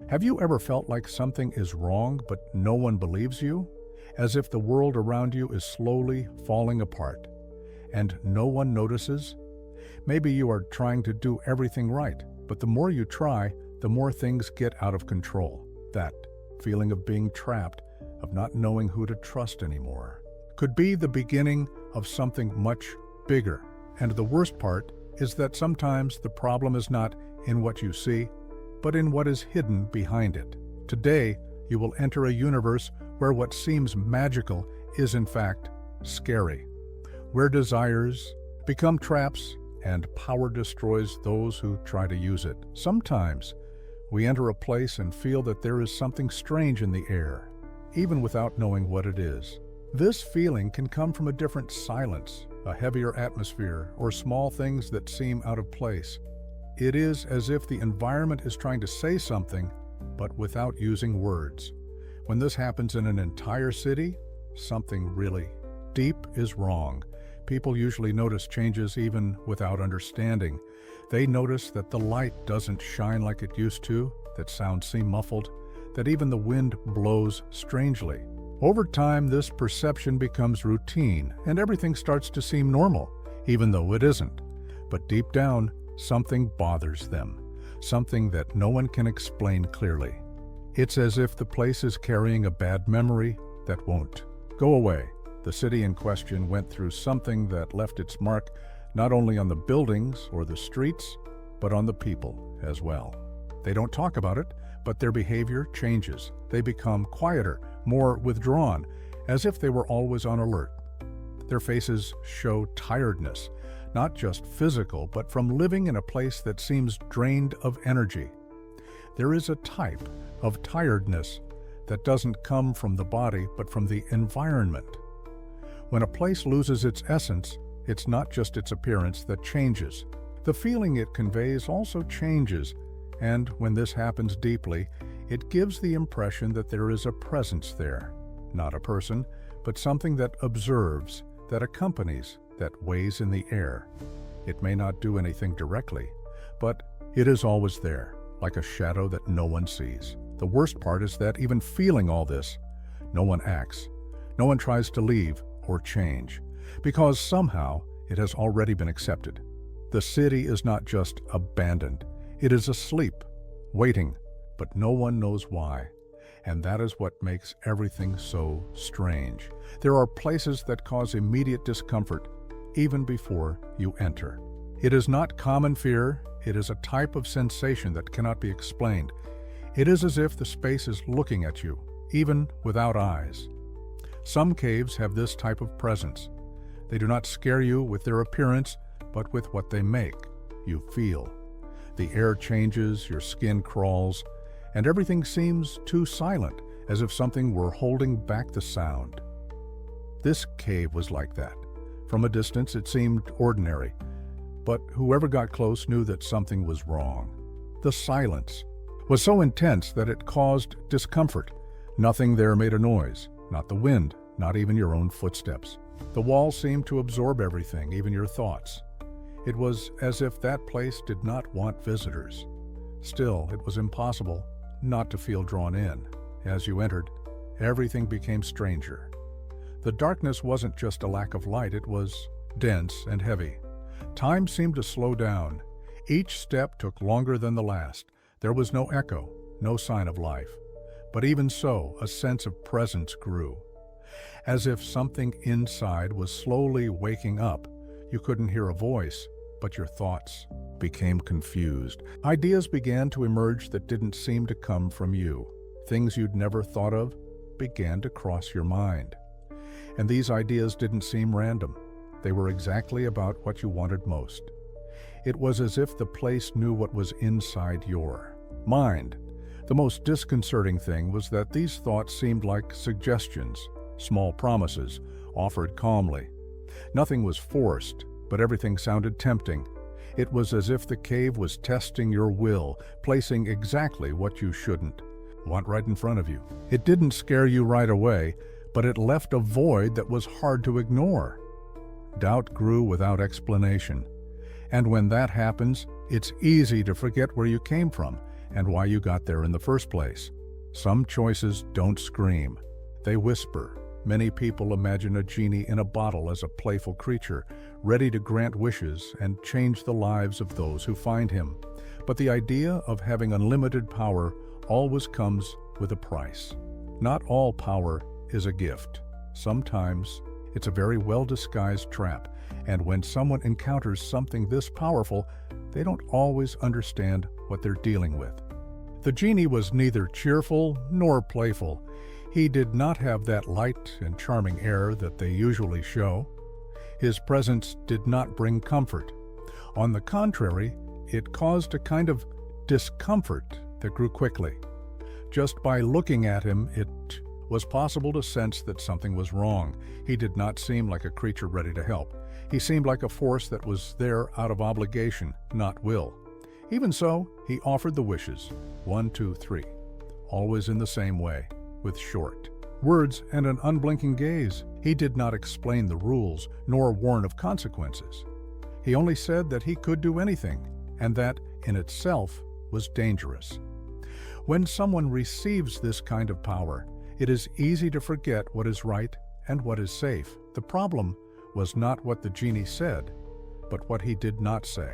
Have you ever felt like something is wrong but no one believes you? As if the world around you is slowly falling apart, and no one notices? Maybe you are trying to do everything right, but the more you try, the more things get out of control. That feeling of being trapped, of not knowing who to trust anymore, could be the beginning of something much bigger. And the worst part is that sometimes the problem is not in what you see, but in what is hidden behind it. Today, you will enter a universe where what seems magical is in fact scary, where desires become traps and power destroys those who try to use it. Sometimes, we enter a place and feel that there is something strange in the air, even without knowing what it is. This feeling can come from a different silence, a heavier atmosphere, or small things that seem out of place. It is as if the environment is trying to say something, but without using words. When this happens in an entire city, something really deep is wrong. People usually notice changes even without understanding. They notice that the light doesn't shine like it used to, that sounds seem muffled, that even the wind blows strangely. Over time, this perception becomes routine, and everything starts to seem normal, even though it isn't. But deep down, something bothers them, something that no one can explain clearly. It's as if the place is carrying a bad memory that won't go away. The city in question went through something that left its mark not only on the buildings or the streets, but on the people as well. They don't talk about it, but their behavior changes. They become quieter, more withdrawn, as if they were always on alert. Their faces show tiredness, not just physical, but from living in a place that seems drained of energy. There is a type of tiredness that doesn't come from the body, but from the environment. When a place loses its essence, it's not just its appearance that changes. The feeling it conveys also changes, and when this happens deeply, it gives the impression that there is a presence there. Not a person, but something that observes, that accompanies, that weighs in the air. It may not do anything directly, but it is always there, like a shadow that no one sees. The worst part is that even feeling all this, no one acts. No one tries to leave or change, because somehow it has already been accepted. The city is not just abandoned, it is asleep, waiting, but no one knows why. And that is what makes everything so strange. There are places that cause immediate discomfort even before you enter. It is not common fear, it is a type of sensation that cannot be explained. It is as if the space is looking at you, even without eyes. Some caves have this type of presence. They do not scare you with their appearance, but with what they make you feel. The air changes, your skin crawls, and everything seems too silent, as if something were holding back the sound. This cave was like that. From a distance, it seemed ordinary, but whoever got close knew that something was wrong. The silence was so intense that it caused discomfort. Nothing there made a noise. Not the wind, not even your own footsteps. The walls seemed to absorb everything, even your thoughts. It was as if that place did not want visitors. Still, it was impossible not to feel drawn in. As you entered, everything became stranger. The darkness wasn't just a lack of light, it was dense and heavy. Time seemed to slow down. Each step took longer than the last. There was no echo, no sign of life. But even so, a sense of presence grew. As if something inside was slowly waking up. You couldn't hear a voice, but your thoughts became confused. Ideas began to emerge that didn't seem to come from you. Things you'd never thought of began to cross your mind. And these ideas didn't seem random. They were exactly about what you wanted most. It was as if the place knew what was inside your mind. The most disconcerting thing was that these thoughts seemed like suggestions, small promises, offered calmly. Nothing was forced, but everything sounded tempting. It was as if the cave was testing your will, placing exactly what you shouldn't want right in front of you. It didn't scare you right away, but it left a void that was hard to ignore. Doubt grew without explanation. And when that happens, it's easy to forget where you came from and why you got there in the first place. Some choices don't scream. They whisper. Many people imagine a genie in a bottle as a playful creature, ready to grant wishes and change the lives of those who find him. But the idea of having unlimited power always comes with a price. Not all power is a gift. Sometimes it's a very well-disguised trap, and when someone encounters something this powerful, they don't always understand what they're dealing with. The genie was neither cheerful nor playful. He did not have that light and charming air that they usually show. His presence did not bring comfort. On the contrary, it caused a kind of discomfort that grew quickly. Just by looking at him, it was possible to sense that something was wrong. He did not seem like a creature ready to help. He seemed like a force that was there out of obligation, not will. Even so, he offered the wishes, 1, 2, 3, always in the same way, with short words and an unblinking gaze. He did not explain the rules, nor warn of consequences. He only said that he could do anything, and that, in itself, was dangerous. When someone receives this kind of power, it is easy to forget what is right and what is safe. The problem was not what the genie said, but what he did not say.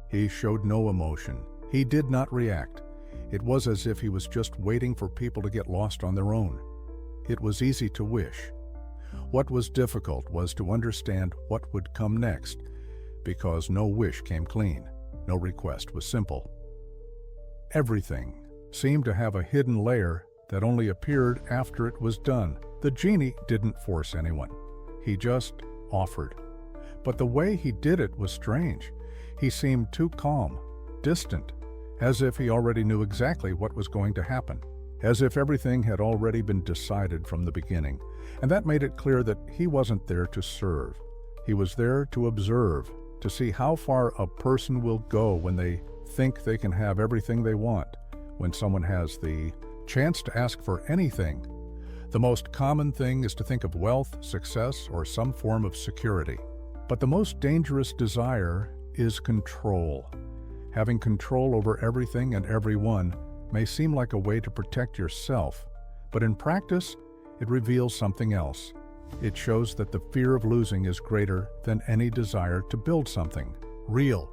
He showed no emotion. He did not react. It was as if he was just waiting for people to get lost on their own. It was easy to wish. What was difficult was to understand what would come next, because no wish came clean. No request was simple. Everything seemed to have a hidden layer that only appeared after it was done. The genie didn't force anyone. He just offered. But the way he did it was strange. He seemed too calm, distant, as if he already knew exactly what was going to happen, as if everything had already been decided from the beginning. And that made it clear that he wasn't there to serve. He was there to observe, to see how far a person will go when they think they can have everything they want. When someone has the chance to ask for anything, the most common thing is to think of wealth, success, or some form of security. But the most dangerous desire is control. Having control over everything and everyone may seem like a way to protect yourself, but in practice, it reveals something else. It shows that the fear of losing is greater than any desire to build something real.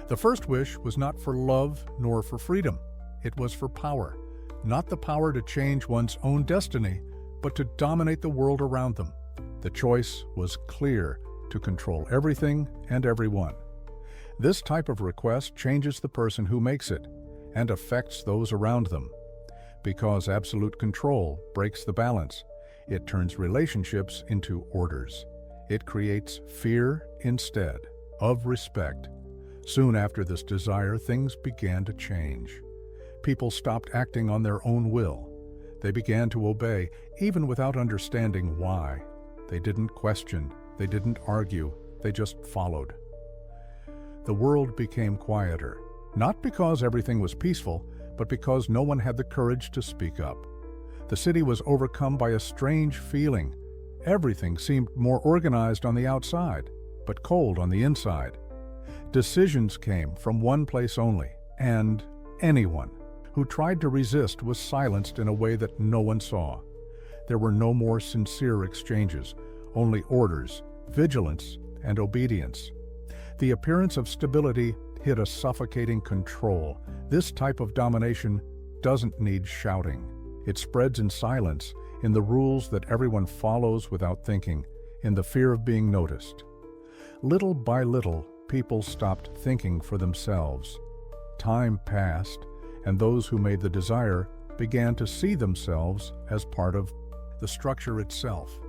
The first wish was not for love nor for freedom. It was for power. Not the power to change one's own destiny, but to dominate the world around them. The choice was clear: to control everything and everyone. This type of request changes the person who makes it and affects those around them. Because absolute control breaks the balance, it turns relationships into orders. It creates fear instead of respect. Soon after this desire, things began to change. People stopped acting on their own will. They began to obey, even without understanding why. They didn't question, they didn't argue, they just followed. The world became quieter, not because everything was peaceful, but because no one had the courage to speak up. The city was overcome by a strange feeling. Everything seemed more organized on the outside, but cold on the inside. Decisions came from one place only, and anyone who tried to resist was silenced in a way that no one saw. There were no more sincere exchanges, only orders, vigilance, and obedience. The appearance of stability hid a suffocating control. This type of domination doesn't need shouting. It spreads in silence, in the rules that everyone follows without thinking, in the fear of being noticed. Little by little, people stopped thinking for themselves. Time passed, and those who made the desire began to see themselves as part of the structure itself.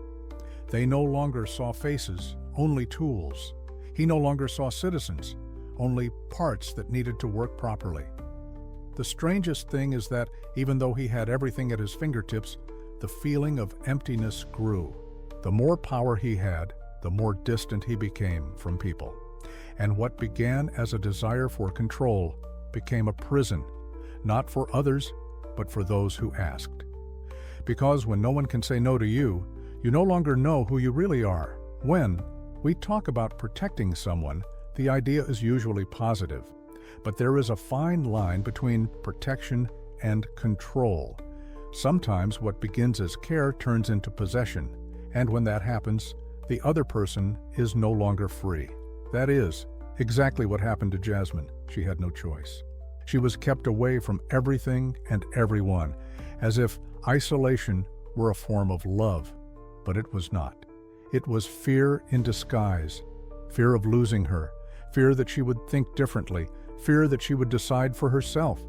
They no longer saw faces, only tools. He no longer saw citizens, only parts that needed to work properly. The strangest thing is that even though he had everything at his fingertips, the feeling of emptiness grew. The more power he had, the more distant he became from people. And what began as a desire for control became a prison, not for others, but for those who asked. Because when no one can say no to you, you no longer know who you really are. When we talk about protecting someone, the idea is usually positive. But there is a fine line between protection and control. Sometimes what begins as care turns into possession, and when that happens, the other person is no longer free. That is exactly what happened to Jasmine. She had no choice. She was kept away from everything and everyone, as if isolation were a form of love. But it was not. It was fear in disguise. Fear of losing her, fear that she would think differently, fear that she would decide for herself.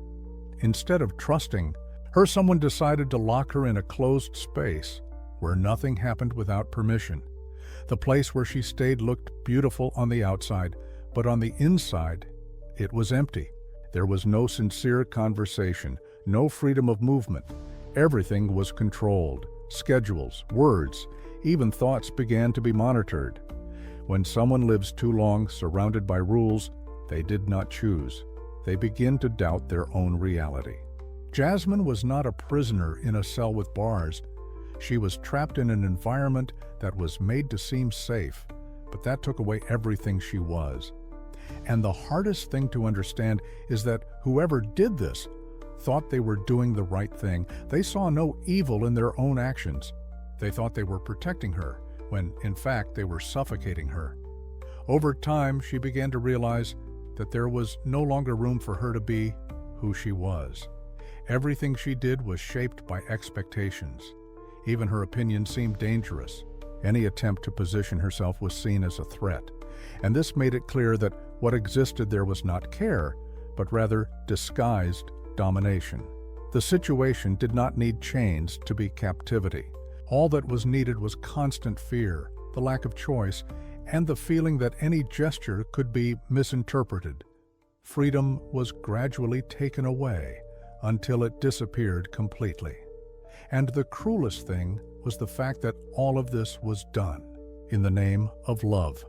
Instead of trusting her, someone decided to lock her in a closed space where nothing happened without permission. The place where she stayed looked beautiful on the outside, but on the inside, it was empty. There was no sincere conversation, no freedom of movement. Everything was controlled. Schedules, words, even thoughts began to be monitored. When someone lives too long surrounded by rules they did not choose, they begin to doubt their own reality. Jasmine was not a prisoner in a cell with bars. She was trapped in an environment that was made to seem safe, but that took away everything she was. And the hardest thing to understand is that whoever did this thought they were doing the right thing. They saw no evil in their own actions. They thought they were protecting her, when in fact they were suffocating her. Over time, she began to realize that there was no longer room for her to be who she was. Everything she did was shaped by expectations. Even her opinion seemed dangerous. Any attempt to position herself was seen as a threat, and this made it clear that what existed there was not care, but rather disguised domination. The situation did not need chains to be captivity. All that was needed was constant fear, the lack of choice, and the feeling that any gesture could be misinterpreted. Freedom was gradually taken away until it disappeared completely. And the cruelest thing was the fact that all of this was done in the name of love.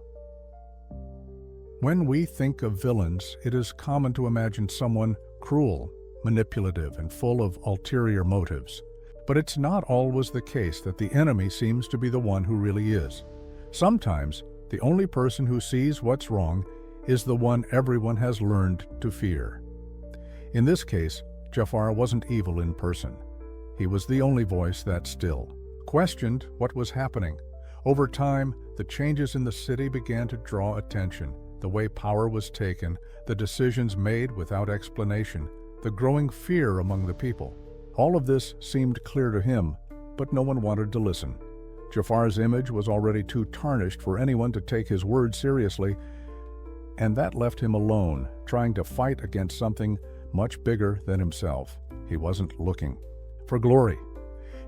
When we think of villains, it is common to imagine someone cruel, manipulative, and full of ulterior motives. But it's not always the case that the enemy seems to be the one who really is. Sometimes, the only person who sees what's wrong is the one everyone has learned to fear. In this case, Jafar wasn't evil in person. He was the only voice that still questioned what was happening. Over time, the changes in the city began to draw attention. The way power was taken, the decisions made without explanation, the growing fear among the people. All of this seemed clear to him, but no one wanted to listen. Jafar's image was already too tarnished for anyone to take his word seriously, and that left him alone, trying to fight against something much bigger than himself. He wasn't looking for glory.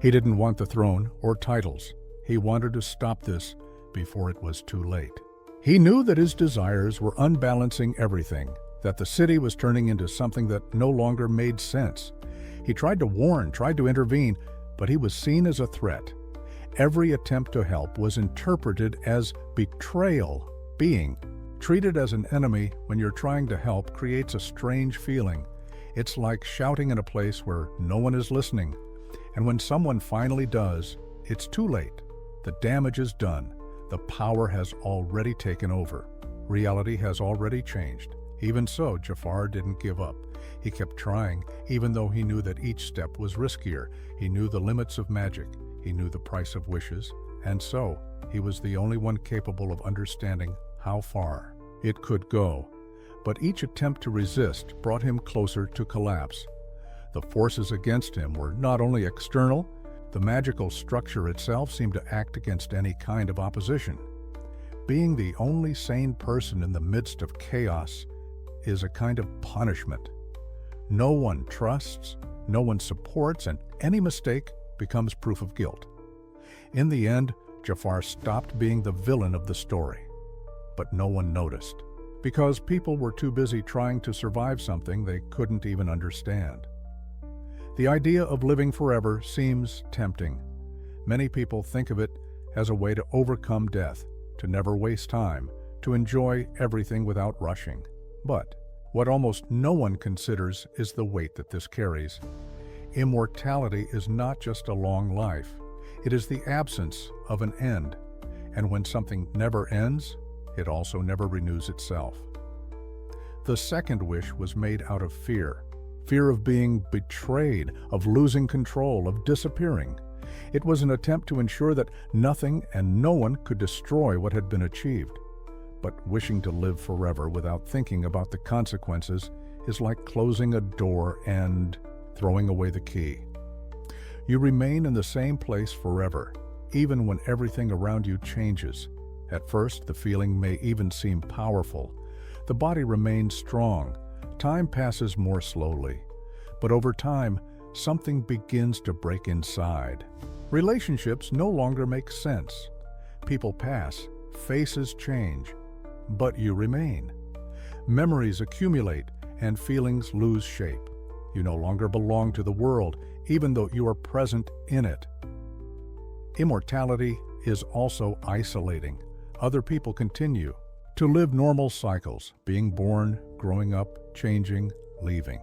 He didn't want the throne or titles. He wanted to stop this before it was too late. He knew that his desires were unbalancing everything, that the city was turning into something that no longer made sense. He tried to warn, tried to intervene, but he was seen as a threat. Every attempt to help was interpreted as betrayal. Being treated as an enemy when you're trying to help creates a strange feeling. It's like shouting in a place where no one is listening. And when someone finally does, it's too late. The damage is done. The power has already taken over. Reality has already changed. Even so, Jafar didn't give up. He kept trying, even though he knew that each step was riskier. He knew the limits of magic. He knew the price of wishes. And so, he was the only one capable of understanding how far it could go. But each attempt to resist brought him closer to collapse. The forces against him were not only external, the magical structure itself seemed to act against any kind of opposition. Being the only sane person in the midst of chaos is a kind of punishment. No one trusts, no one supports, and any mistake becomes proof of guilt. In the end, Jafar stopped being the villain of the story. But no one noticed, because people were too busy trying to survive something they couldn't even understand. The idea of living forever seems tempting. Many people think of it as a way to overcome death, to never waste time, to enjoy everything without rushing. But what almost no one considers is the weight that this carries. Immortality is not just a long life. It is the absence of an end. And when something never ends, it also never renews itself. The second wish was made out of fear. Fear of being betrayed, of losing control, of disappearing. It was an attempt to ensure that nothing and no one could destroy what had been achieved. But wishing to live forever without thinking about the consequences is like closing a door and throwing away the key. You remain in the same place forever, even when everything around you changes. At first, the feeling may even seem powerful. The body remains strong. Time passes more slowly. But over time, something begins to break inside. Relationships no longer make sense. People pass, faces change, but you remain. Memories accumulate and feelings lose shape. You no longer belong to the world, even though you are present in it. Immortality is also isolating. Other people continue to live normal cycles, being born, growing up, changing, leaving.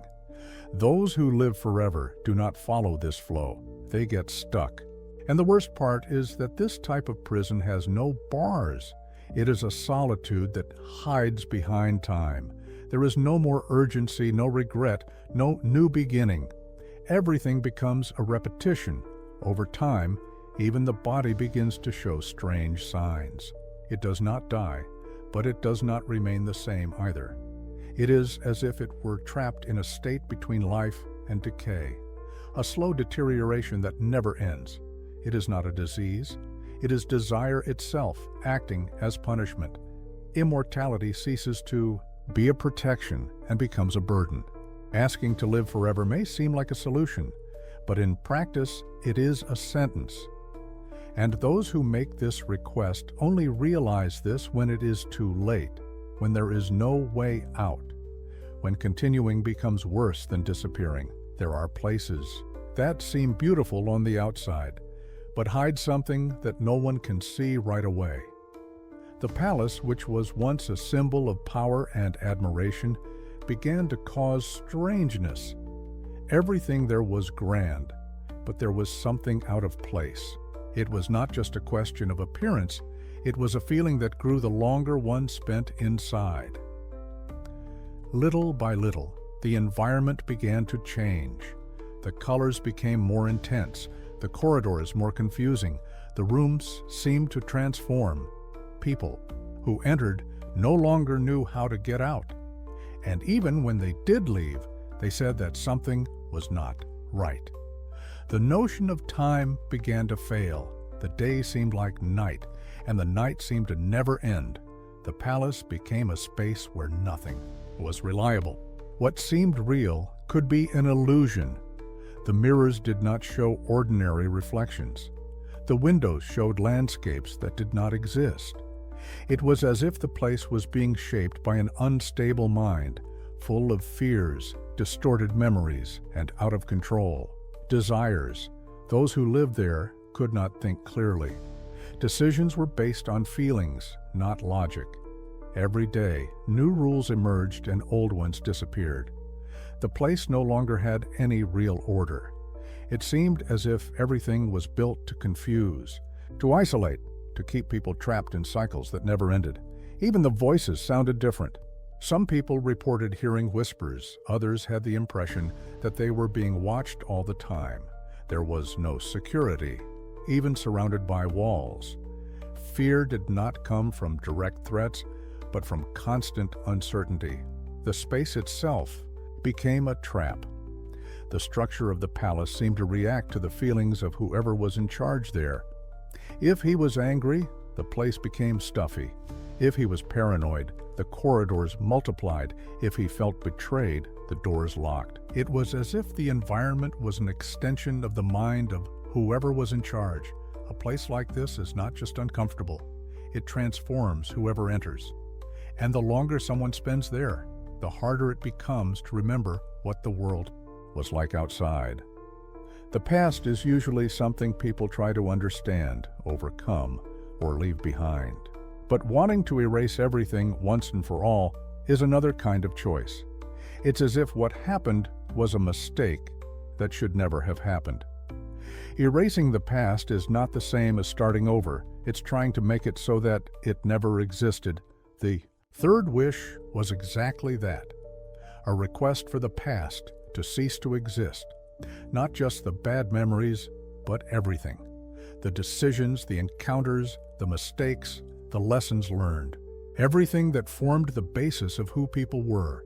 Those who live forever do not follow this flow. They get stuck. And the worst part is that this type of prison has no bars. It is a solitude that hides behind time. There is no more urgency, no regret, no new beginning. Everything becomes a repetition. Over time, even the body begins to show strange signs. It does not die, but it does not remain the same either. It is as if it were trapped in a state between life and decay, a slow deterioration that never ends. It is not a disease. It is desire itself acting as punishment. Immortality ceases to be a protection and becomes a burden. Asking to live forever may seem like a solution, but in practice, it is a sentence. And those who make this request only realize this when it is too late, when there is no way out, when continuing becomes worse than disappearing. There are places that seem beautiful on the outside, but hide something that no one can see right away. The palace, which was once a symbol of power and admiration, began to cause strangeness. Everything there was grand, but there was something out of place. It was not just a question of appearance, it was a feeling that grew the longer one spent inside. Little by little, the environment began to change. The colors became more intense, the corridors more confusing, the rooms seemed to transform. People who entered no longer knew how to get out. And even when they did leave, they said that something was not right. The notion of time began to fail. The day seemed like night, and the night seemed to never end. The palace became a space where nothing was reliable. What seemed real could be an illusion. The mirrors did not show ordinary reflections. The windows showed landscapes that did not exist. It was as if the place was being shaped by an unstable mind, full of fears, distorted memories, and out of control. Desires. Those who lived there could not think clearly. Decisions were based on feelings, not logic. Every day, new rules emerged and old ones disappeared. The place no longer had any real order. It seemed as if everything was built to confuse, to isolate, to keep people trapped in cycles that never ended. Even the voices sounded different. Some people reported hearing whispers, others had the impression that they were being watched all the time. There was no security, even surrounded by walls. Fear did not come from direct threats, but from constant uncertainty. The space itself became a trap. The structure of the palace seemed to react to the feelings of whoever was in charge there. If he was angry, the place became stuffy. If he was paranoid, the corridors multiplied. If he felt betrayed, the doors locked. It was as if the environment was an extension of the mind of whoever was in charge. A place like this is not just uncomfortable. It transforms whoever enters. And the longer someone spends there, the harder it becomes to remember what the world was like outside. The past is usually something people try to understand, overcome, or leave behind. But wanting to erase everything once and for all is another kind of choice. It's as if what happened was a mistake that should never have happened. Erasing the past is not the same as starting over. It's trying to make it so that it never existed. The Third wish was exactly that, a request for the past to cease to exist. Not just the bad memories, but everything. The decisions, the encounters, the mistakes, the lessons learned. Everything that formed the basis of who people were.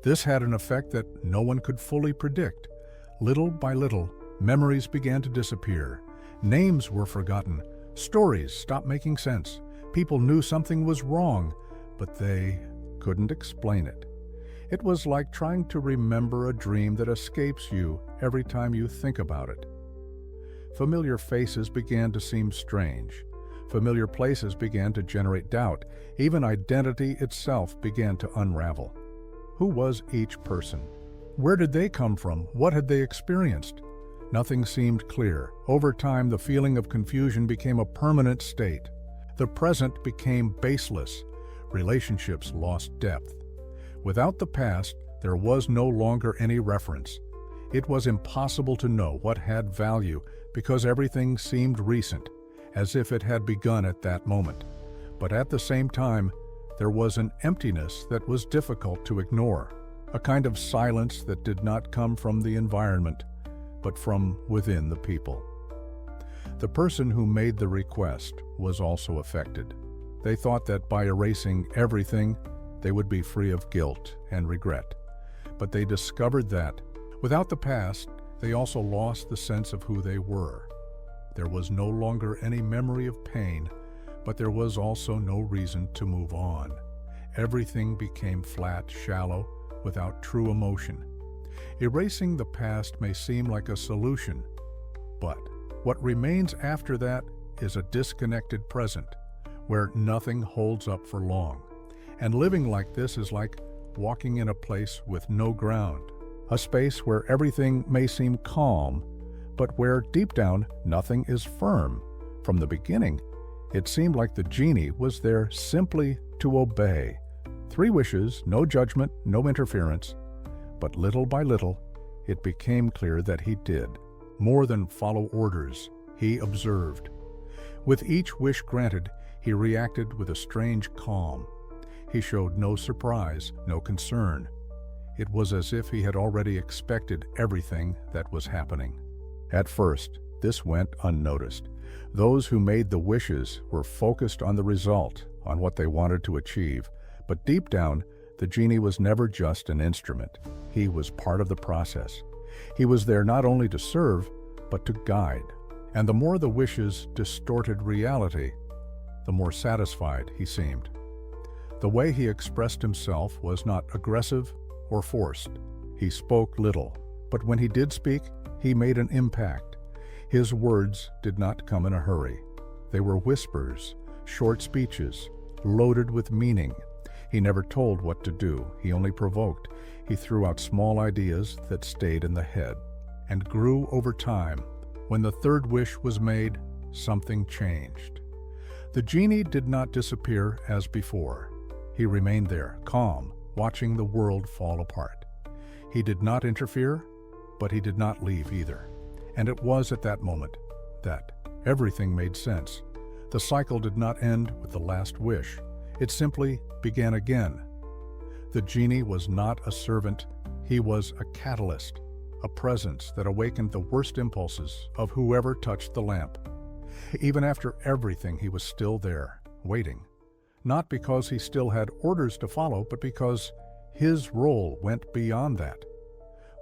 This had an effect that no one could fully predict. Little by little, memories began to disappear. Names were forgotten. Stories stopped making sense. People knew something was wrong, but they couldn't explain it. It was like trying to remember a dream that escapes you every time you think about it. Familiar faces began to seem strange. Familiar places began to generate doubt. Even identity itself began to unravel. Who was each person? Where did they come from? What had they experienced? Nothing seemed clear. Over time, the feeling of confusion became a permanent state. The present became baseless. Relationships lost depth. Without the past, there was no longer any reference. It was impossible to know what had value because everything seemed recent, as if it had begun at that moment. But at the same time, there was an emptiness that was difficult to ignore, a kind of silence that did not come from the environment, but from within the people. The person who made the request was also affected. They thought that by erasing everything, they would be free of guilt and regret. But they discovered that, without the past, they also lost the sense of who they were. There was no longer any memory of pain, but there was also no reason to move on. Everything became flat, shallow, without true emotion. Erasing the past may seem like a solution, but what remains after that is a disconnected present, where nothing holds up for long. And living like this is like walking in a place with no ground, a space where everything may seem calm, but where deep down nothing is firm. From the beginning, it seemed like the genie was there simply to obey. 3 wishes, no judgment, no interference. But little by little, it became clear that he did. More than follow orders, he observed. With each wish granted, he reacted with a strange calm. He showed no surprise, no concern. It was as if he had already expected everything that was happening. At first, this went unnoticed. Those who made the wishes were focused on the result, on what they wanted to achieve. But deep down, the genie was never just an instrument. He was part of the process. He was there not only to serve, but to guide. And the more the wishes distorted reality, the more satisfied he seemed. The way he expressed himself was not aggressive or forced. He spoke little, but when he did speak, he made an impact. His words did not come in a hurry. They were whispers, short speeches, loaded with meaning. He never told what to do, he only provoked. He threw out small ideas that stayed in the head and grew over time. When the third wish was made, something changed. The genie did not disappear as before. He remained there, calm, watching the world fall apart. He did not interfere, but he did not leave either. And it was at that moment that everything made sense. The cycle did not end with the last wish. It simply began again. The genie was not a servant. He was a catalyst, a presence that awakened the worst impulses of whoever touched the lamp. Even after everything, he was still there, waiting. Not because he still had orders to follow, but because his role went beyond that.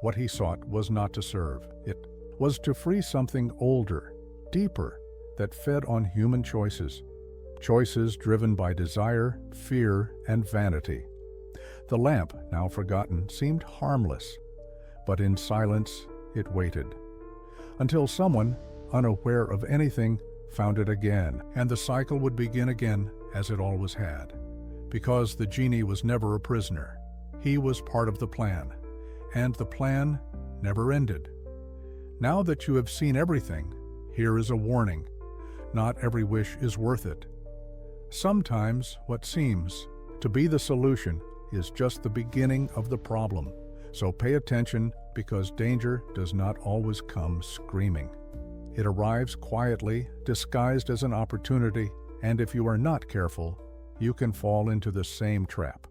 What he sought was not to serve. It was to free something older, deeper, that fed on human choices. Choices driven by desire, fear, and vanity. The lamp, now forgotten, seemed harmless, but in silence it waited. Until someone, unaware of anything, found it again, and the cycle would begin again as it always had. Because the genie was never a prisoner. He was part of the plan, and the plan never ended. Now that you have seen everything, here is a warning. Not every wish is worth it. Sometimes what seems to be the solution is just the beginning of the problem. So pay attention, because danger does not always come screaming. It arrives quietly, disguised as an opportunity, and if you are not careful, you can fall into the same trap.